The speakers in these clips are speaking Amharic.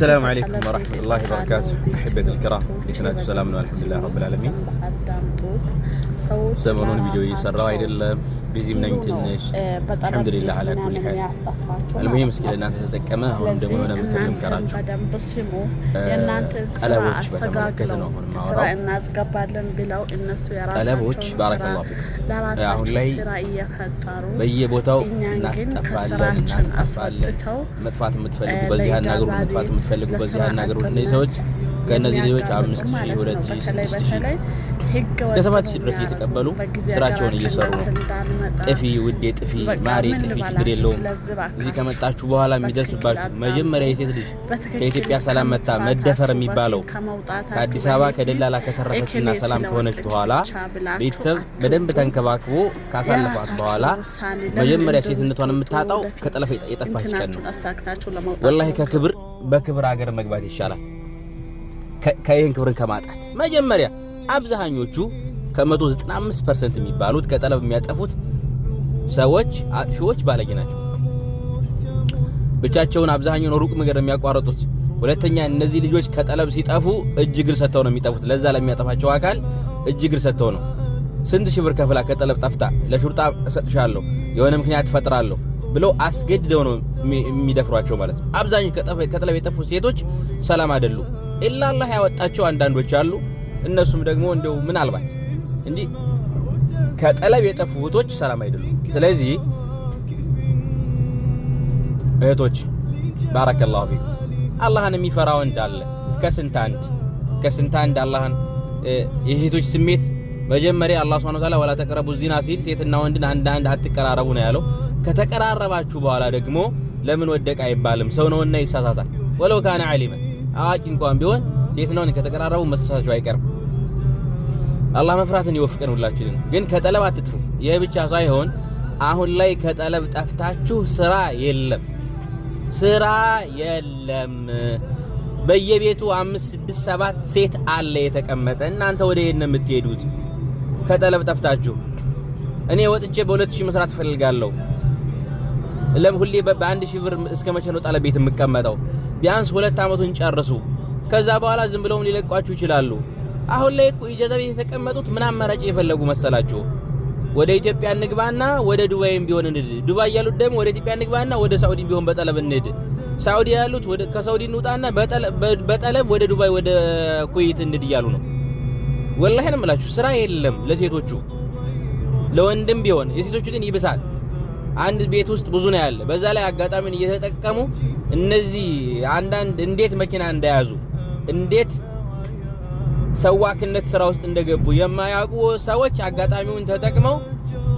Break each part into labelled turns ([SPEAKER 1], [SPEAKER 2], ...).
[SPEAKER 1] السلام عليكم ورحمة الله وبركاته. أحبتي الكرام لكنات سلامنا والحمد لله رب العالمين. سمعون فيديو يسرع إلى بيزي من تنش الحمد لله على كل حال. المهم مسكين الناس تتكلم هم دمونا متكلم كراجو ألابوش بتملكتنا هون معرض ألابوش بارك الله فيكم هون لي بيبوتو الناس تفعلن مدفعات متفلقوا بزيها الناقرون مدفعات متفلقوا بزيها الناقرون نيسوت ከእነዚህ ልጆች 5000 2000 6000 እስከ 7000 ድረስ እየተቀበሉ ስራቸውን እየሰሩ ነው። ጥፊ ውዴ ጥፊ ማሪ ጥፊ ችግር የለውም። እዚህ ከመጣችሁ በኋላ የሚደርስባችሁ መጀመሪያ የሴት ልጅ ከኢትዮጵያ ሰላም መጣ መደፈር የሚባለው ከአዲስ አበባ ከደላላ ከተረፈችና ሰላም ከሆነች በኋላ ቤተሰብ በደንብ ተንከባክቦ ካሳለፋት በኋላ መጀመሪያ ሴትነቷን የምታጣው ከጠለፈ የጠፋች ቀን ነው። ወላሂ ከክብር በክብር ሀገር መግባት ይሻላል ከይህን ክብርን ከማጣት መጀመሪያ አብዛኞቹ ከ195% የሚባሉት ከጠለብ የሚያጠፉት ሰዎች አጥፊዎች ባለጌ ናቸው። ብቻቸውን አብዛኛው ሩቅ መንገድ የሚያቋርጡት። ሁለተኛ እነዚህ ልጆች ከጠለብ ሲጠፉ እጅ እግር ሰጥተው ነው የሚጠፉት። ለዛ ለሚያጠፋቸው አካል እጅ እግር ሰጥተው ነው። ስንት ሺህ ብር ከፍላ ከጠለብ ጠፍታ ለሹርጣ እሰጥሻለሁ የሆነ ምክንያት ፈጥራለሁ ብለው አስገድደው ነው የሚደፍሯቸው ማለት ነው። አብዛኛው ከጠለብ የጠፉ ሴቶች ሰላም አይደሉም። ኢላ አላህ ያወጣቸው አንዳንዶች አሉ። እነሱም ደግሞ እንደው ምናልባት እንዴ ከጠለብ የጠፉ እህቶች ሰላም አይደሉም። ስለዚህ እህቶች ባረከላሁ ፊክ አላህን የሚፈራው እንዳለ ከስንት አንድ አላህን የእህቶች ስሜት መጀመሪያ አላህ Subhanahu Wa Ta'ala ወላ ተቀረቡ ዚና ሲል ሴትና ወንድን አንድ አትቀራረቡ ነው ያለው። ከተቀራረባችሁ በኋላ ደግሞ ለምን ወደቀ አይባልም። ሰው ነውና ይሳሳታል። ወለው ካነ ዓሊማ አዋቂ እንኳን ቢሆን ሴት ነውን ከተቀራረቡ መሳሳታቸው አይቀርም። አላህ መፍራትን ይወፍቀን ሁላችንን። ግን ከጠለብ አትጥፉ። ይሄ ብቻ ሳይሆን አሁን ላይ ከጠለብ ጠፍታችሁ ስራ የለም። በየቤቱ 5 6 7 ሴት አለ የተቀመጠ። እናንተ ወደ የት ነው የምትሄዱት? ከጠለብ ጠፍታችሁ። እኔ ወጥቼ በ2000 መስራት ፈልጋለሁ። ሁሌ በ1000 ብር እስከ መቼ ነው ጠለብ ቤት የምቀመጠው? ቢያንስ 2 አመቱን ጨርሱ። ከዛ በኋላ ዝም ብለውም ሊለቋችሁ ይችላሉ። አሁን ላይ እኮ ኢጃዛ ቤት የተቀመጡት ምን አማራጭ የፈለጉ መሰላችሁ? ወደ ኢትዮጵያ እንግባና ወደ ዱባይም ቢሆን እንሂድ። ዱባይ ያሉት ደግሞ ወደ ኢትዮጵያ እንግባና ወደ ሳውዲ ቢሆን በጠለብ እንሂድ። ሳውዲ ያሉት ከሳውዲ እንውጣና በጠለብ ወደ ዱባይ ወደ ኩዌት እንሂድ እያሉ ነው። ወላሂ ነው የምላችሁ ስራ የለም ለሴቶቹ። ለወንድም ቢሆን የሴቶቹ ግን ይብሳል። አንድ ቤት ውስጥ ብዙ ነው ያለ። በዛ ላይ አጋጣሚን እየተጠቀሙ እነዚህ አንዳንድ እንዴት መኪና እንደያዙ እንዴት ሰዋክነት ስራ ውስጥ እንደገቡ የማያውቁ ሰዎች አጋጣሚውን ተጠቅመው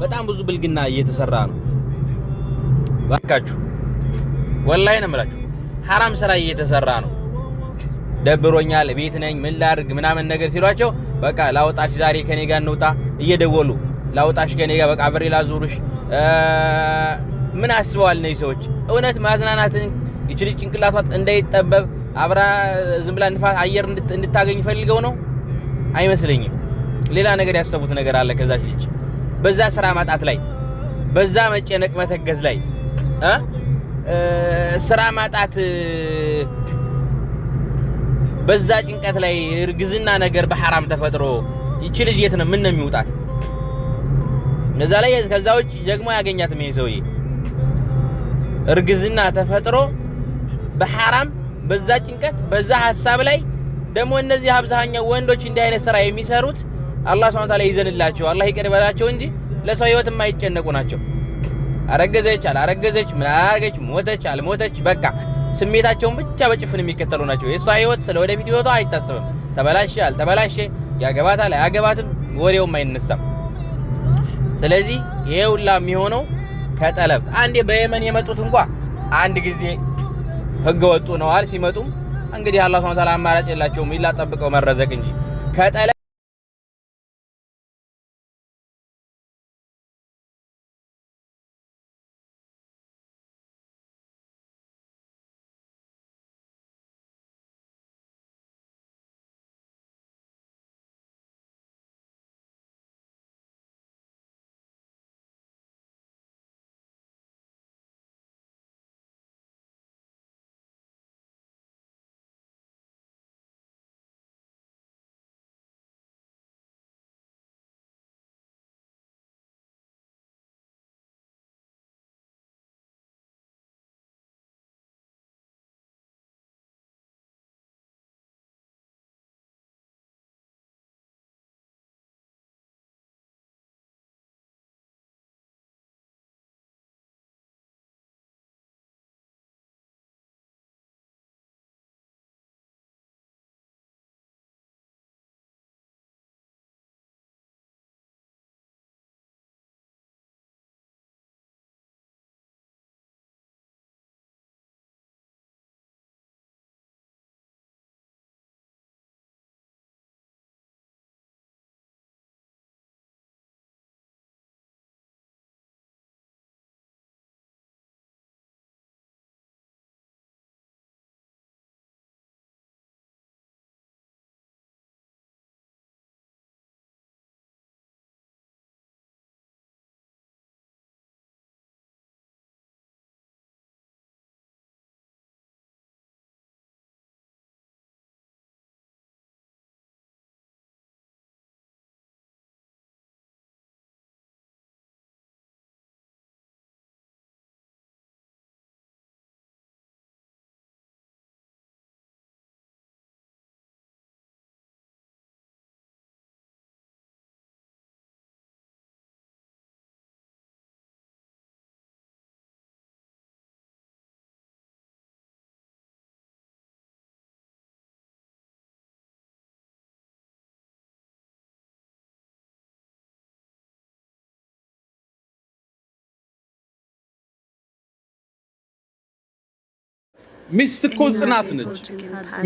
[SPEAKER 1] በጣም ብዙ ብልግና እየተሰራ ነው። ባካችሁ ወላሂ ነው የምላችሁ حرام ስራ እየተሰራ ነው። ደብሮኛል ቤት ነኝ ምን ላድርግ ምናምን ነገር ሲሏቸው በቃ ላውጣሽ ዛሬ ከኔ ጋር እንውጣ እየደወሉ ላውጣሽ ከኔ ጋር በቃ ብሬ ላዙርሽ ምን አስበዋል ነው ሰዎች? እውነት ማዝናናትን ይችል ጭንቅላቷት እንዳይጠበብ አብራ ዝም ብላ ንፋስ አየር እንድታገኝ ፈልገው ነው አይመስለኝም። ሌላ ነገር ያሰቡት ነገር አለ። ከዛች ልጅ በዛ ስራ ማጣት ላይ በዛ መጨነቅ መተገዝ ላይ ስራ ማጣት በዛ ጭንቀት ላይ እርግዝና ነገር በሐራም ተፈጥሮ ይችል ልጅ የት ነው ምን ነው የሚውጣት? ነዛ ላይ ከዛውጭ ደግሞ ያገኛት ምን ሰውዬ እርግዝና ተፈጥሮ በሐራም በዛ ጭንቀት በዛ ሐሳብ ላይ ደግሞ እነዚህ አብዛኛው ወንዶች እንዲህ አይነት ስራ የሚሰሩት አላህ Subhanahu Wa Ta'ala ይዘንላቸው አላህ ይቅር ይበላቸው እንጂ ለሰው ህይወት የማይጨነቁ ናቸው። አረገዘች አላረገዘች ምን አረገች ሞተች አልሞተች በቃ ስሜታቸውን ብቻ በጭፍን የሚከተሉ ናቸው። የሷ ህይወት ስለወደፊት ህይወቷ አይታሰብም። ተበላሽ አልተበላሽ ያገባታል አያገባትም ወሬውም አይነሳም። ስለዚህ ይሄ ሁላ የሚሆነው ከጠለብ አንዴ በየመን የመጡት እንኳን አንድ ጊዜ ህገ ወጡ ነው አል ሲመጡ እንግዲህ አላህ Subhanahu Wa Ta'ala አማራጭ የላቸውም ኢላ ጠብቀው መረዘቅ እንጂ ከጠለብ
[SPEAKER 2] ሚስት እኮ ጽናት ነች።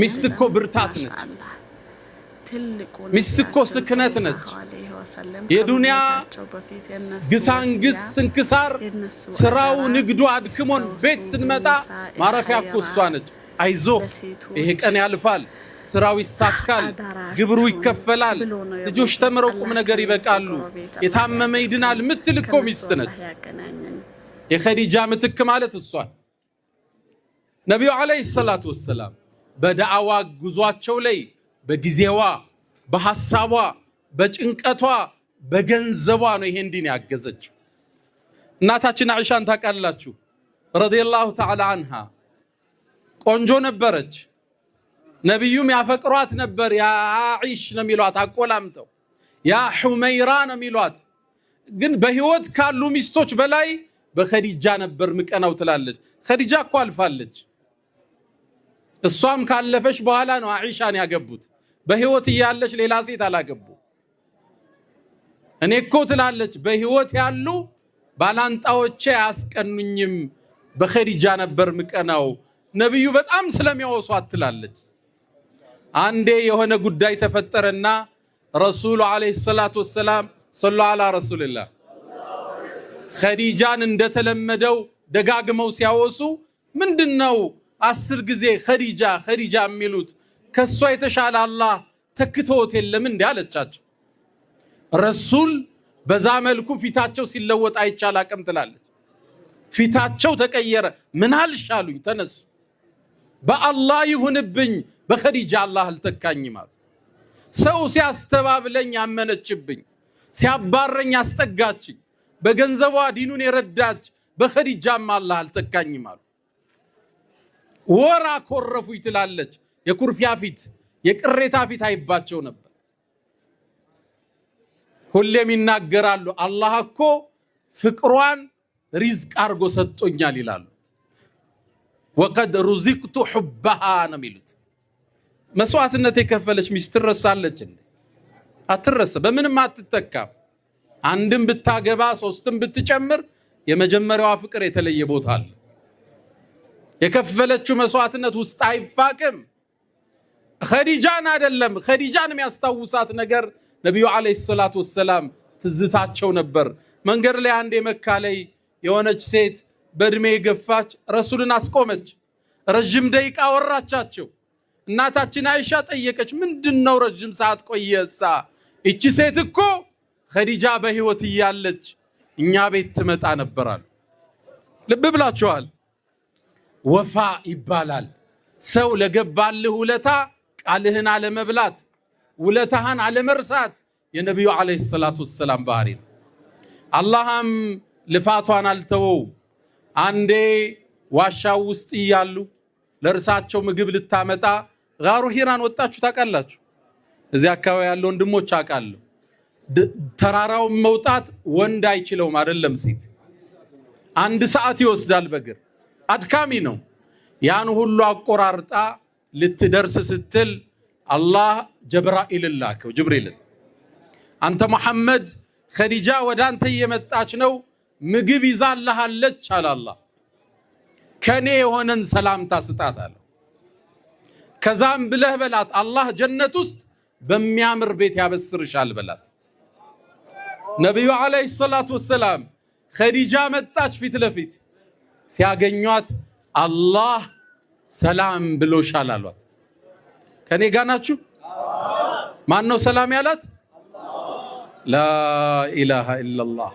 [SPEAKER 2] ሚስት እኮ ብርታት ነች። ሚስት እኮ ስክነት ነች። የዱንያ ግሳንግስ ስንክሳር ስራው ንግዱ አድክሞን ቤት ስንመጣ ማረፊያ እኮ እሷ ነች። አይዞ ይሄ ቀን ያልፋል፣ ስራው ይሳካል፣ ግብሩ ይከፈላል፣ ልጆች ተምረው ቁም ነገር ይበቃሉ፣ የታመመ ይድናል ምትል እኮ ሚስት ነች። የኸዲጃ ምትክ ማለት እሷ። ነብዩ አለይሂ ሰላቱ ወሰላም በዳዕዋ ጉዟቸው ላይ በጊዜዋ በሐሳቧ በጭንቀቷ በገንዘቧ ነው ይሄን ዲን ያገዘችው። እናታችን አይሻን ታውቃላችሁ ረዲየላሁ ተዓላ አንሃ ቆንጆ ነበረች። ነብዩም ያፈቅሯት ነበር። ያ አይሽ ነው የሚሏት አቆላምጠው፣ ያ ሁመይራ ነው የሚሏት። ግን በህይወት ካሉ ሚስቶች በላይ በኸዲጃ ነበር ምቀናው ትላለች። ኸዲጃ እኮ አልፋለች። እሷም ካለፈች በኋላ ነው አይሻን ያገቡት። በህይወት እያለች ሌላ ሴት አላገቡ። እኔ እኮ ትላለች በህይወት ያሉ ባላንጣዎቼ አያስቀኑኝም፣ በኸዲጃ ነበር ምቀናው። ነብዩ በጣም ስለሚያወሷት ትላለች። አንዴ የሆነ ጉዳይ ተፈጠረና ረሱሉ አለይሂ ሰላቱ ወሰላም ሰለላሁ ዐላ ረሱልላህ ኸዲጃን እንደተለመደው ደጋግመው ሲያወሱ ምንድነው 10 ጊዜ ኸዲጃ ኸዲጃ የሚሉት? ከሷ የተሻለ አላህ ተክቶት የለም እንዴ አለቻቸው። ረሱል በዛ መልኩ ፊታቸው ሲለወጥ አይቻል አቀም ትላለች። ፊታቸው ተቀየረ። ምን አልሻሉኝ ተነሱ። በአላህ ይሁንብኝ በኸዲጃ አላህ አልተካኝም አሉ። ሰው ሲያስተባብለኝ ያመነችብኝ፣ ሲያባረኝ አስጠጋችኝ፣ በገንዘቧ ዲኑን የረዳች በኸዲጃም አላህ አልተካኝም አሉ። ወራ ኮረፉኝ ትላለች። የኩርፊያ ፊት የቅሬታ ፊት አይባቸው ነበር። ሁሌም ይናገራሉ አላህ እኮ ፍቅሯን ሪዝቅ አርጎ ሰጥቶኛል ይላሉ። ወቀድ ሩዚቅቱ ሑበሃ ነው የሚሉት። መስዋዕትነት የከፈለች ሚስት ትረሳለች እንዴ? አትረሳ፣ በምንም አትተካም። አንድም ብታገባ ሶስትም ብትጨምር የመጀመሪያዋ ፍቅር የተለየ ቦታ አለ። የከፈለችው መስዋዕትነት ውስጥ አይፋቅም። ኸዲጃን አይደለም፣ ኸዲጃን የሚያስታውሳት ነገር ነብዩ አለይሂ ሰላቱ ወሰላም ትዝታቸው ነበር። መንገድ ላይ አንዴ መካ ላይ የሆነች ሴት በእድሜ የገፋች ረሱልን አስቆመች። ረጅም ደቂቃ ወራቻቸው። እናታችን አይሻ ጠየቀች፣ ምንድነው ረጅም ሰዓት ቆየሳ? እቺ ሴት እኮ ኸዲጃ በህይወት እያለች እኛ ቤት ትመጣ ነበራል። ልብ ብላችኋል። ወፋ ይባላል ሰው ለገባልህ ውለታ ቃልህን አለመብላት፣ ውለታህን አለመርሳት የነብዩ አለይሂ ሰላቱ ወሰላም ባህሪ ነው። አላህም ልፋቷን አልተወው። አንዴ ዋሻው ውስጥ እያሉ ለርሳቸው ምግብ ልታመጣ ጋሩ ሂራን ወጣችሁ ታውቃላችሁ? እዚህ አካባቢ ያለው ወንድሞች አውቃለሁ። ተራራው መውጣት ወንድ አይችለውም አይደለም ሴት። 1 ሰዓት ይወስዳል በእግር አድካሚ ነው። ያን ሁሉ አቆራርጣ ልትደርስ ስትል አላህ ጀብራኢል ላከው። ጅብሪል አንተ መሐመድ ኸዲጃ ወደ አንተ እየመጣች ነው፣ ምግብ ይዛልሃለች አለ አላህ። ከኔ የሆነን ሰላምታ ስጣት አለ። ከዛም ብለህ በላት አላህ ጀነት ውስጥ በሚያምር ቤት ያበስርሻል በላት። ነብዩ አለይሂ ሰላቱ ወሰላም ኸዲጃ መጣች ፊት ለፊት ሲያገኟት አላህ ሰላም ብሎሻል አሏት። ከኔ ጋር ናችሁ? ማን ነው ሰላም ያላት? ላ ኢላሃ ኢላላህ